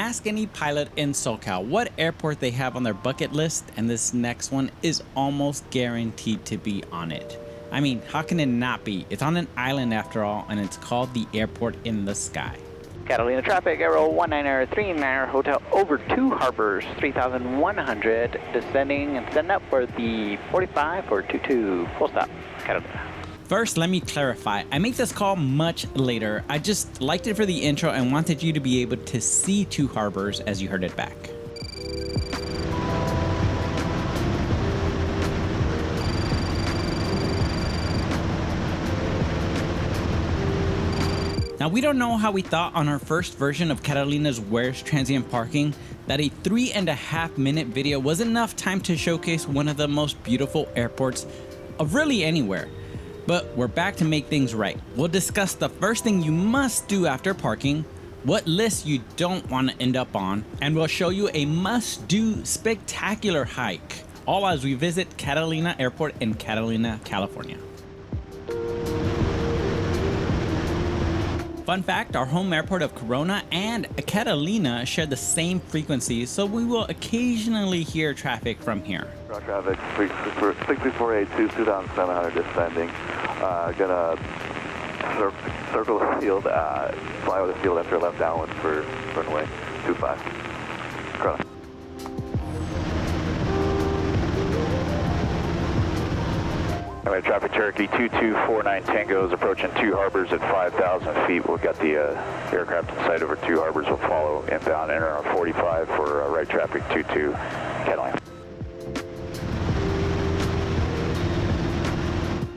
Ask any pilot in SoCal what airport they have on their bucket list, and this next one is almost guaranteed to be on it. I mean, how can it not be? It's on an island after all, and it's called the Airport in the Sky. Catalina traffic, Aero 1939, hotel over 2 harbors, 3,100, descending and setting up for the 45 for 22, full stop, Catalina. First, let me clarify. I make this call much later. I just liked it for the intro and wanted you to be able to see 2 harbors as you heard it back. Now, we don't know how we thought on our first version of Catalina's Where's Transient Parking that a 3.5-minute video was enough time to showcase one of the most beautiful airports of really anywhere. But we're back to make things right. We'll discuss the first thing you must do after parking, what list you don't want to end up on, and we'll show you a must-do spectacular hike, all as we visit Catalina Airport in Catalina, California. Fun fact, our home airport of Corona and Catalina share the same frequencies, so we will occasionally hear traffic from here. Traffic 63482, 2,700 descending. Gonna circle the field, fly over the field after left downwind for runway 25. Cross. Anyway, traffic Cherokee 2249 Tango is approaching 2 harbors at 5,000 feet. We've got the aircraft in sight over 2 harbors. We'll follow inbound, enter on 45 for right traffic 22 Catalina.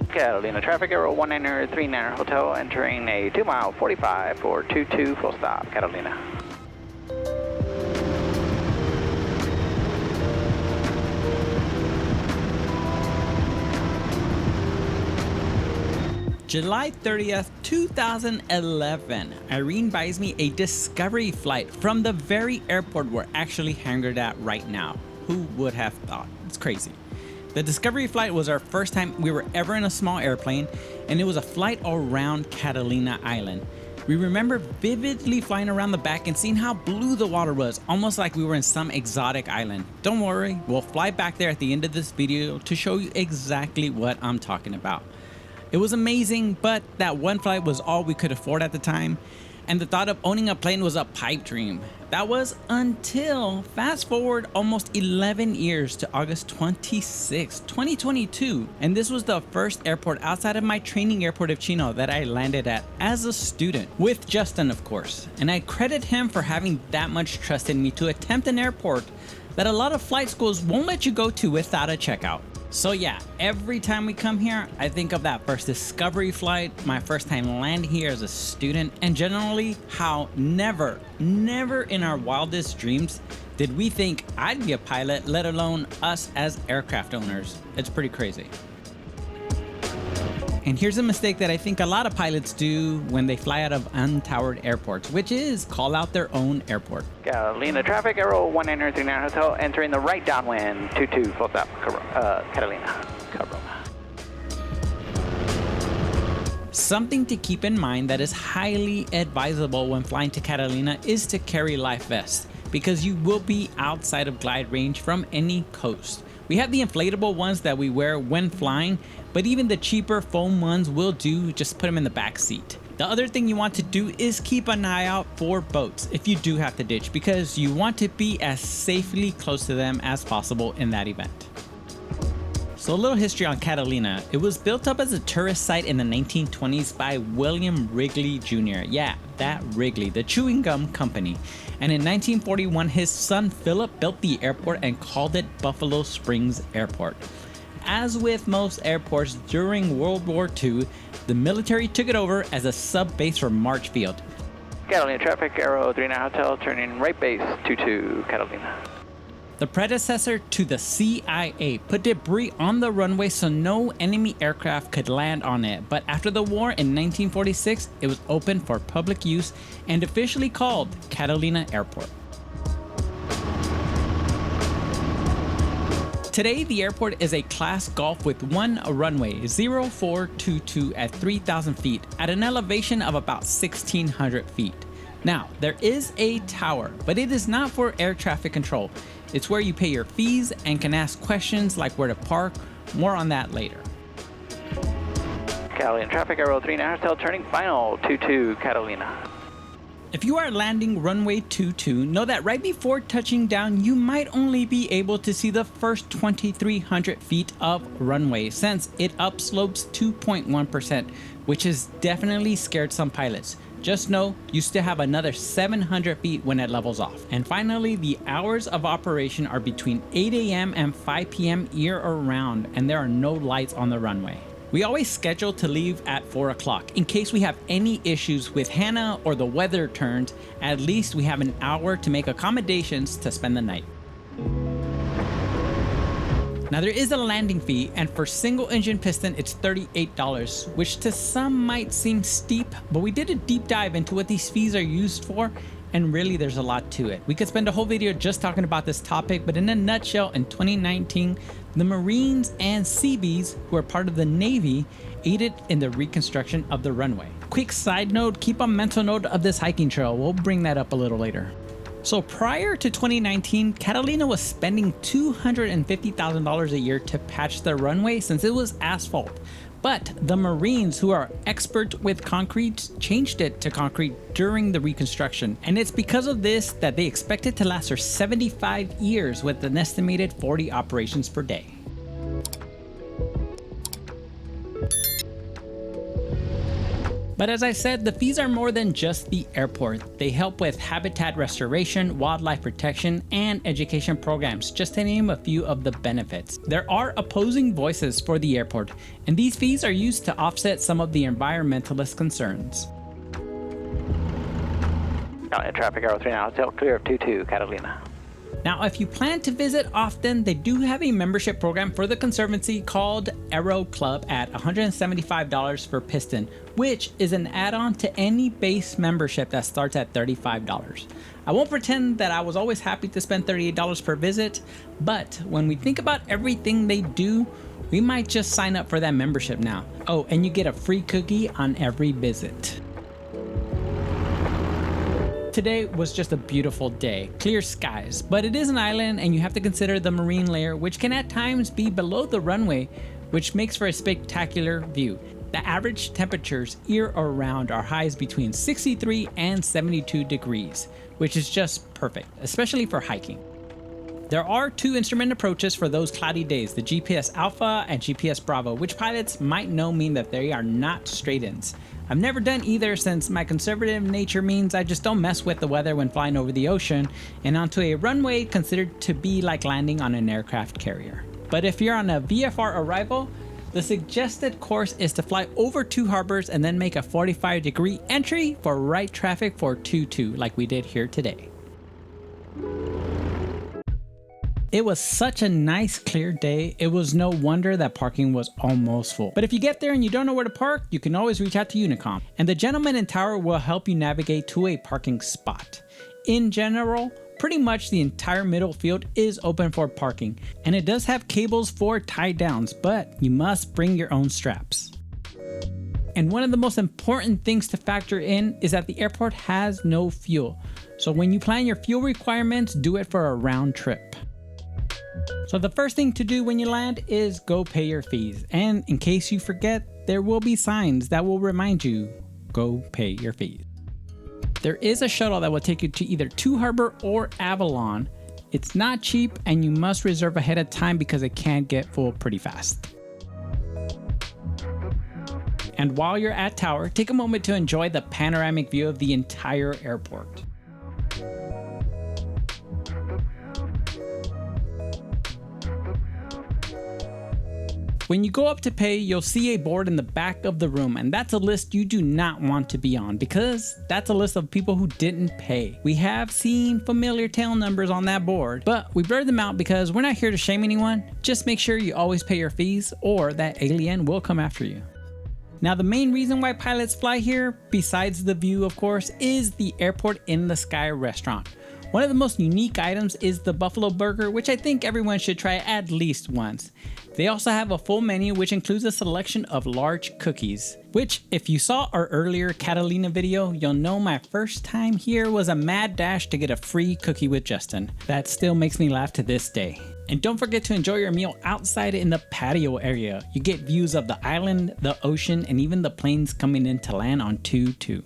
Catalina traffic, Aero 1939 hotel, entering a 2-mile 45 for 22, full stop, Catalina. July 30th, 2011, Irene buys me a Discovery flight from the very airport we're actually hangared at right now. Who would have thought? It's crazy. The Discovery flight was our first time we were ever in a small airplane, and it was a flight around Catalina Island. We remember vividly flying around the back and seeing how blue the water was, almost like we were in some exotic island. Don't worry, we'll fly back there at the end of this video to show you exactly what I'm talking about. It was amazing, but that one flight was all we could afford at the time, and the thought of owning a plane was a pipe dream. That was until, fast forward almost 11 years to August 26, 2022, and this was the first airport outside of my training airport of Chino that I landed at as a student, with Justin of course, and I credit him for having that much trust in me to attempt an airport that a lot of flight schools won't let you go to without a checkout. So yeah, every time we come here, I think of that first Discovery flight, my first time landing here as a student, and generally how never in our wildest dreams did we think I'd be a pilot, let alone us as aircraft owners. It's pretty crazy. And here's a mistake that I think a lot of pilots do when they fly out of untowered airports, which is call out their own airport. Catalina traffic, Aero 1939 hotel, entering the right downwind, 22, full stop, Catalina, Corona. Something to keep in mind that is highly advisable when flying to Catalina is to carry life vests, because you will be outside of glide range from any coast. We have the inflatable ones that we wear when flying, but even the cheaper foam ones will do, just put them in the back seat. The other thing you want to do is keep an eye out for boats if you do have to ditch, because you want to be as safely close to them as possible in that event. So a little history on Catalina. It was built up as a tourist site in the 1920s by William Wrigley Jr. Yeah, that Wrigley, the chewing gum company. And in 1941, his son Philip built the airport and called it Buffalo Springs Airport. As with most airports during World War II, the military took it over as a sub-base for Marchfield. Catalina traffic, Aero 39 hotel, turning right base, 22, Catalina. The predecessor to the CIA put debris on the runway so no enemy aircraft could land on it, but after the war in 1946, it was opened for public use and officially called Catalina Airport. Today, the airport is a class Golf with one runway, 0422 at 3,000 feet at an elevation of about 1,600 feet. Now, there is a tower, but it is not for air traffic control. It's where you pay your fees and can ask questions like where to park. More on that later. Catalina traffic, Aero 39, hotel turning final, 22 Catalina. If you are landing runway 22, know that right before touching down, you might only be able to see the first 2,300 feet of runway since it upslopes 2.1%, which has definitely scared some pilots. Just know you still have another 700 feet when it levels off. And finally, the hours of operation are between 8 a.m. and 5 p.m. year-round, and there are no lights on the runway. We always schedule to leave at 4 o'clock. In case we have any issues with Hannah or the weather turns, at least we have an hour to make accommodations to spend the night. Now there is a landing fee, and for single engine piston it's $38, which to some might seem steep, but we did a deep dive into what these fees are used for, and really there's a lot to it. We could spend a whole video just talking about this topic, but in a nutshell, in 2019, the Marines and Seabees, who are part of the Navy, aided in the reconstruction of the runway. Quick side note, keep a mental note of this hiking trail. We'll bring that up a little later. So prior to 2019, Catalina was spending $250,000 a year to patch their runway since it was asphalt. But the Marines, who are experts with concrete, changed it to concrete during the reconstruction. And it's because of this that they expect it to last for 75 years with an estimated 40 operations per day. But as I said, the fees are more than just the airport. They help with habitat restoration, wildlife protection, and education programs, just to name a few of the benefits. There are opposing voices for the airport, and these fees are used to offset some of the environmentalist concerns. Traffic, Aero 39, hotel clear of 22 Catalina. Now, if you plan to visit often, they do have a membership program for the Conservancy called Aero Club at $175 for piston, which is an add-on to any base membership that starts at $35. I won't pretend that I was always happy to spend $38 per visit, but when we think about everything they do, we might just sign up for that membership now. Oh, and you get a free cookie on every visit. Today was just a beautiful day, clear skies, but it is an island and you have to consider the marine layer, which can at times be below the runway, which makes for a spectacular view. The average temperatures year-round are highs between 63 and 72 degrees, which is just perfect, especially for hiking. There are two instrument approaches for those cloudy days, the GPS Alpha and GPS Bravo, which pilots might know mean that they are not straight-ins. I've never done either since my conservative nature means I just don't mess with the weather when flying over the ocean and onto a runway considered to be like landing on an aircraft carrier. But if you're on a VFR arrival, the suggested course is to fly over two harbors and then make a 45-degree entry for right traffic for 22 like we did here today. It was such a nice clear day, it was no wonder that parking was almost full. But if you get there and you don't know where to park, you can always reach out to Unicom, and the gentleman in tower will help you navigate to a parking spot. In general, pretty much the entire middle field is open for parking, and it does have cables for tie downs, but you must bring your own straps. And one of the most important things to factor in is that the airport has no fuel. So when you plan your fuel requirements, do it for a round trip. So the first thing to do when you land is go pay your fees. And in case you forget, there will be signs that will remind you, go pay your fees. There is a shuttle that will take you to either Two Harbor or Avalon. It's not cheap and you must reserve ahead of time because it can get full pretty fast. And while you're at Tower, take a moment to enjoy the panoramic view of the entire airport. When you go up to pay, you'll see a board in the back of the room, and that's a list you do not want to be on because that's a list of people who didn't pay. We have seen familiar tail numbers on that board, but we blurred them out because we're not here to shame anyone. Just make sure you always pay your fees or that alien will come after you. Now, the main reason why pilots fly here, besides the view of course, is the Airport in the Sky restaurant, One of the most unique items is the buffalo burger, which I think everyone should try at least once. They also have a full menu which includes a selection of large cookies, which if you saw our earlier Catalina video, you'll know my first time here was a mad dash to get a free cookie with Justin. That still makes me laugh to this day. And don't forget to enjoy your meal outside in the patio area. You get views of the island, the ocean, and even the planes coming in to land on 2-2.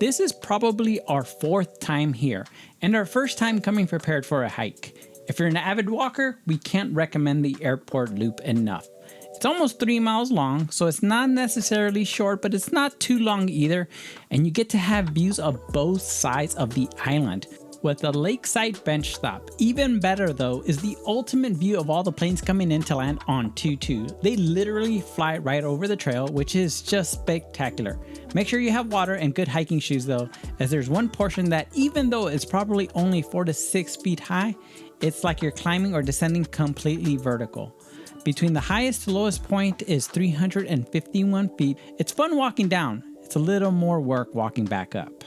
This is probably our 4th time here, and our first time coming prepared for a hike. If you're an avid walker, we can't recommend the airport loop enough. It's almost 3 miles long, so it's not necessarily short, but it's not too long either, and you get to have views of both sides of the island, with a lakeside bench stop. Even better though is the ultimate view of all the planes coming in to land on 2-2. They literally fly right over the trail, which is just spectacular. Make sure you have water and good hiking shoes though, as there's one portion that even though it's probably only 4 to 6 feet high, it's like you're climbing or descending completely vertical. Between the highest to lowest point is 351 feet. It's fun walking down. It's a little more work walking back up.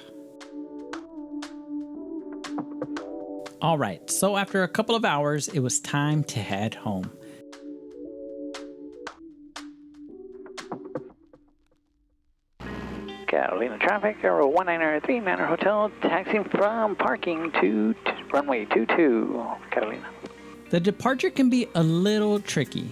Alright, so after a couple of hours, it was time to head home. Catalina traffic, Aero 1993 Manor Hotel, taxiing from parking to runway 22, Catalina. The departure can be a little tricky.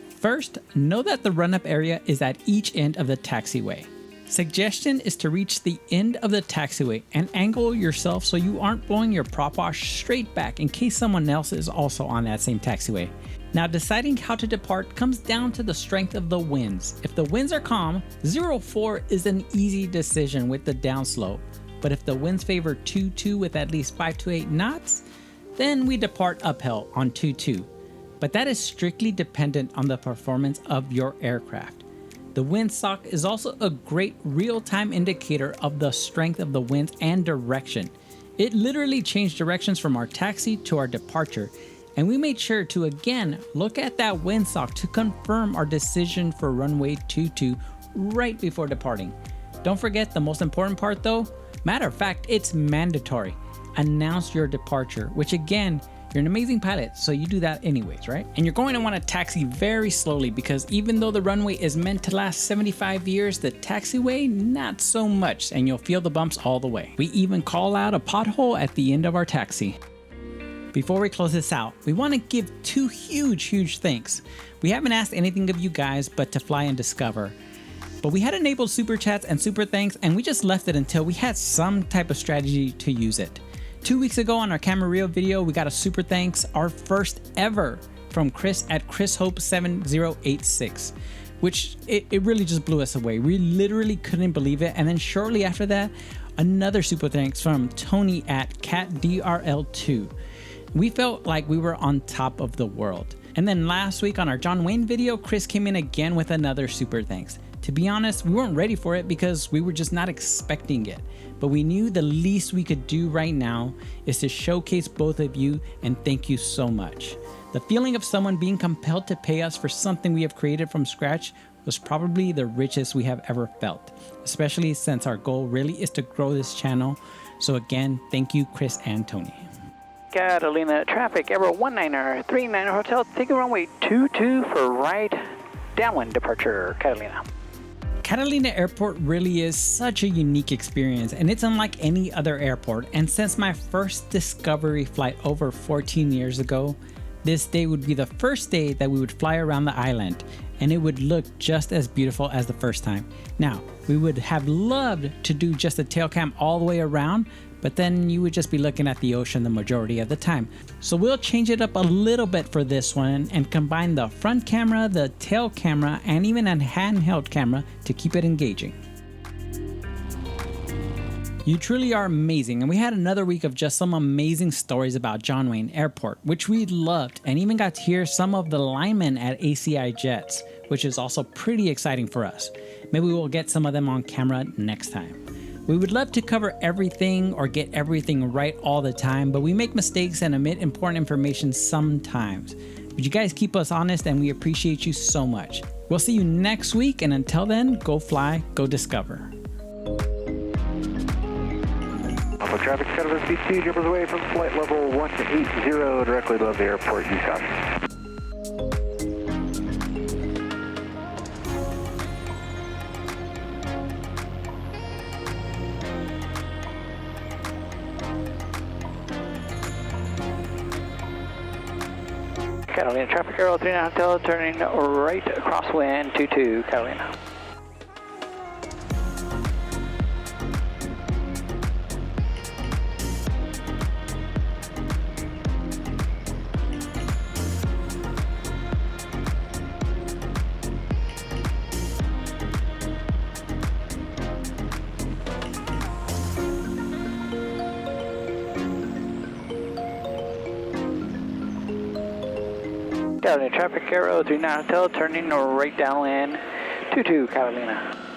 First, know that the run-up area is at each end of the taxiway. Suggestion is to reach the end of the taxiway and angle yourself so you aren't blowing your prop wash straight back in case someone else is also on that same taxiway. Now deciding how to depart comes down to the strength of the winds. If the winds are calm, 0-4 is an easy decision with the downslope. But if the winds favor 2-2 with at least 5 to 8 knots, then we depart uphill on 2-2. But that is strictly dependent on the performance of your aircraft. The windsock is also a great real-time indicator of the strength of the winds and direction. It literally changed directions from our taxi to our departure, and we made sure to again look at that windsock to confirm our decision for runway 22 right before departing. Don't forget the most important part though, matter of fact, it's mandatory. Announce your departure, which again, you're an amazing pilot, so you do that anyways, right? And you're going to want to taxi very slowly because even though the runway is meant to last 75 years, the taxiway, not so much, and you'll feel the bumps all the way. We even call out a pothole at the end of our taxi. Before we close this out, we want to give 2 huge thanks. We haven't asked anything of you guys but to fly and discover. But we had enabled super chats and super thanks, and we just left it until we had some type of strategy to use it. 2 weeks ago on our Camera Reel video, we got a super thanks, our first ever, from Chris at ChrisHope7086, which it really just blew us away. We literally couldn't believe it. And then shortly after that, another super thanks from Tony at CatDRL2. We felt like we were on top of the world. And then last week on our John Wayne video, Chris came in again with another super thanks. To be honest, we weren't ready for it because we were just not expecting it. But we knew the least we could do right now is to showcase both of you and thank you so much. The feeling of someone being compelled to pay us for something we have created from scratch was probably the richest we have ever felt, especially since our goal really is to grow this channel. So again, thank you, Chris and Tony. Catalina traffic, Aero 1939 Hotel, taking runway 22 for right downwind departure, Catalina. Catalina Airport really is such a unique experience, and it's unlike any other airport. And since my first discovery flight over 14 years ago, this day would be the first day that we would fly around the island, and it would look just as beautiful as the first time. Now, we would have loved to do just a tail cam all the way around, but then you would just be looking at the ocean the majority of the time. So we'll change it up a little bit for this one and combine the front camera, the tail camera, and even a handheld camera to keep it engaging. You truly are amazing, and we had another week of just some amazing stories about John Wayne Airport, which we loved, and even got to hear some of the linemen at ACI Jets, which is also pretty exciting for us. Maybe we'll get some of them on camera next time. We would love to cover everything or get everything right all the time, but we make mistakes and omit important information sometimes. But you guys keep us honest, and we appreciate you so much. We'll see you next week, and until then, go fly, go discover. Public traffic, Conservancy 2, jumpers away from flight level 180, directly above the airport, you copy. Catalina traffic, Aero 39 Hotel, turning right crosswind 22, Catalina. Catalina traffic, Aero 39 Hotel, turning right downwind 22, Catalina.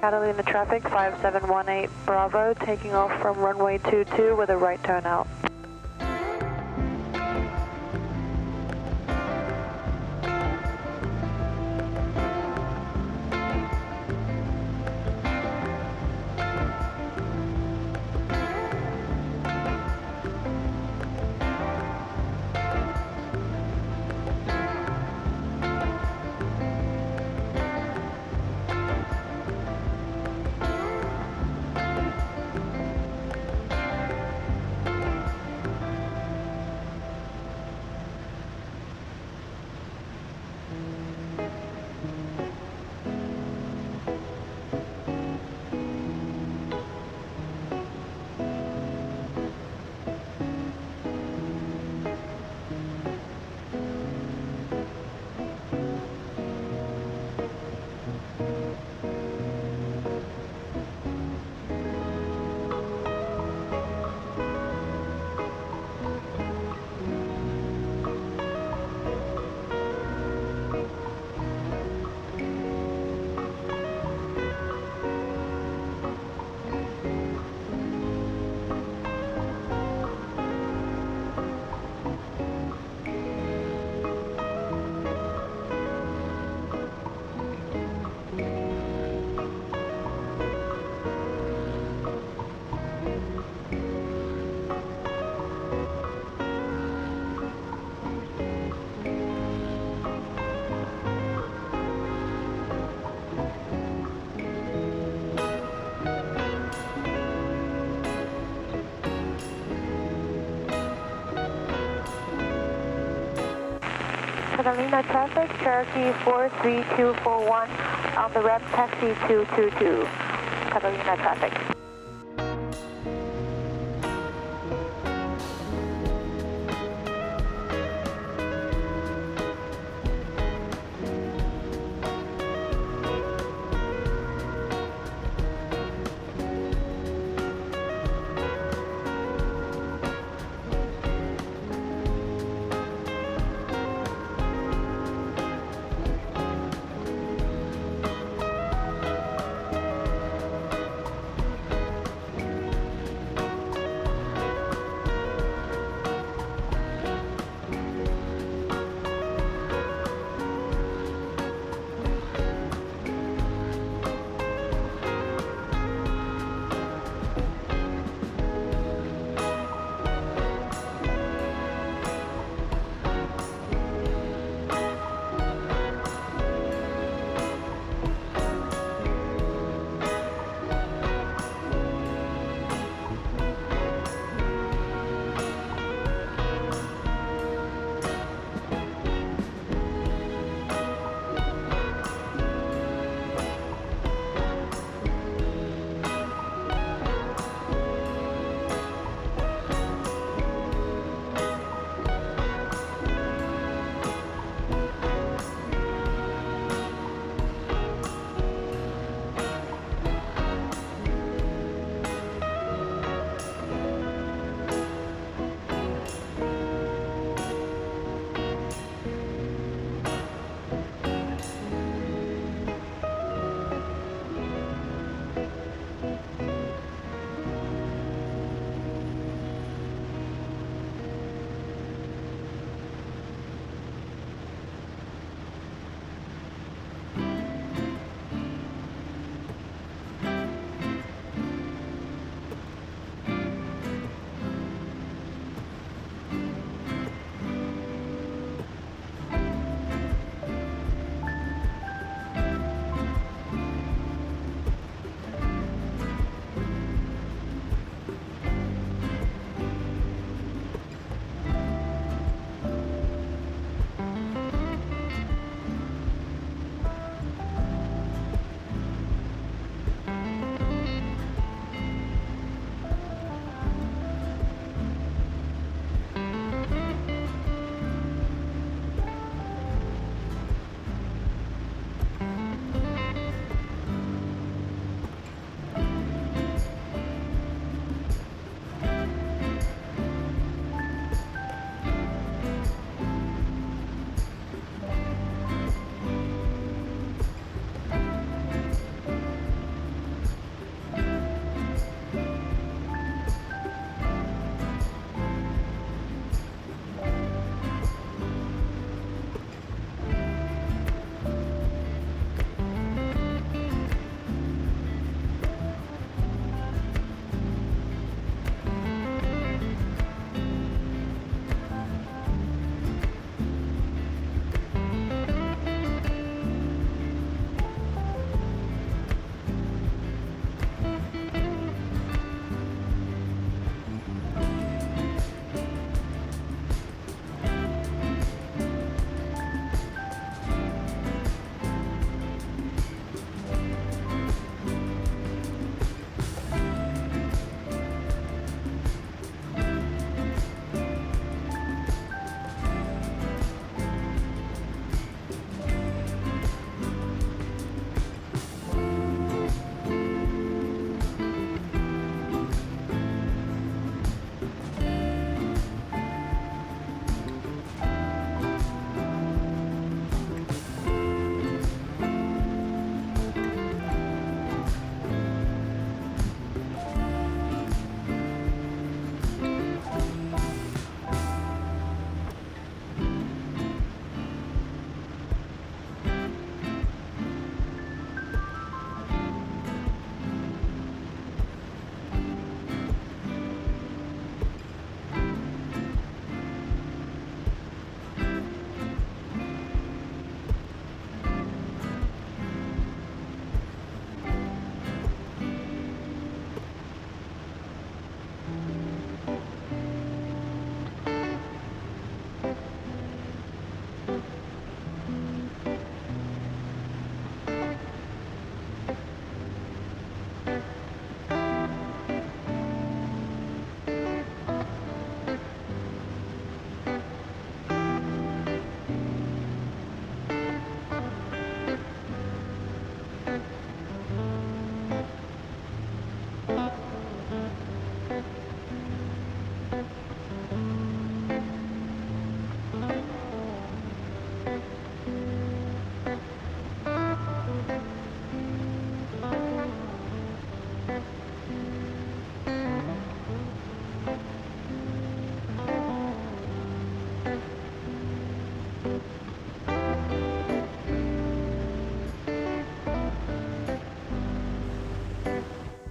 Catalina traffic 5718 Bravo, taking off from runway 22 with a right turnout. Catalina traffic, Cherokee 43241 on the ramp taxi 222. Catalina traffic.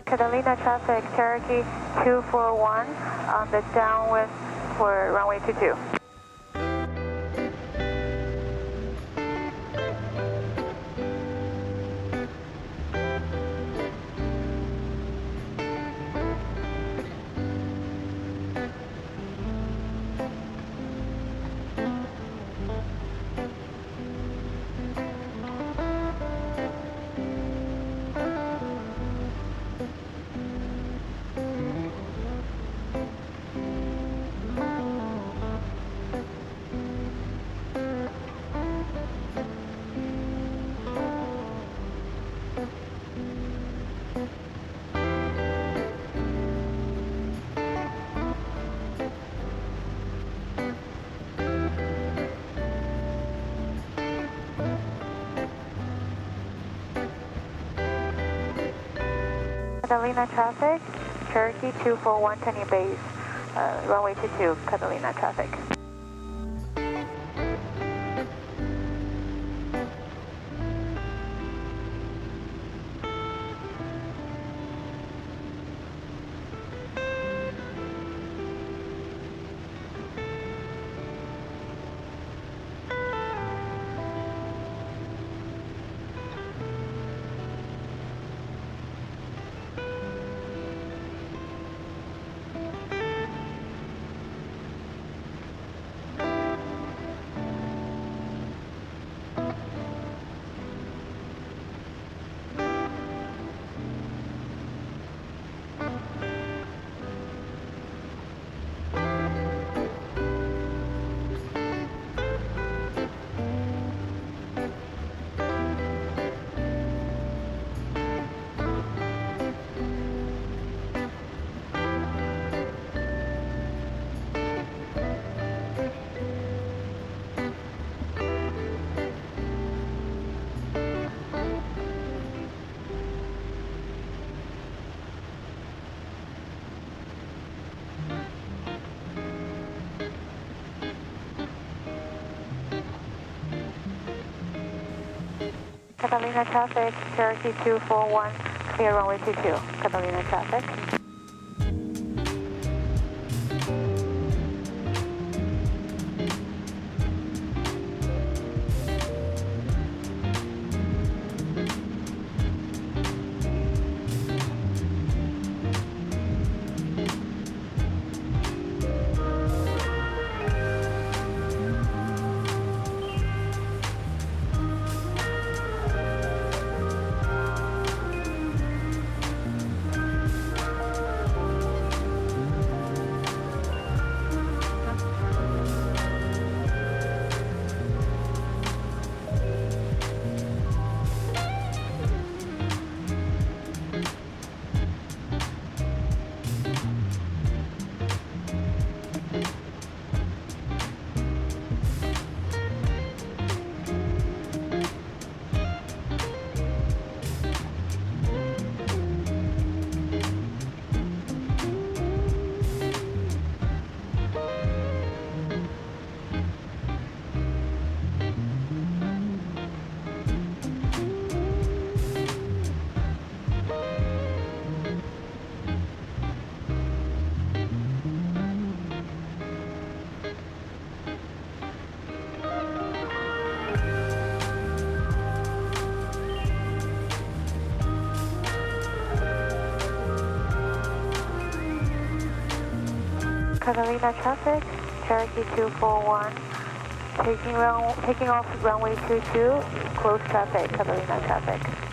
Catalina traffic, Cherokee 241 on the downwind for runway 22. Catalina traffic, Cherokee 241, turning base, runway 22, Catalina traffic. Catalina traffic, Cherokee 241, clear runway 22, Catalina traffic. Catalina traffic, Cherokee 241, taking off runway 22, close traffic, Catalina traffic.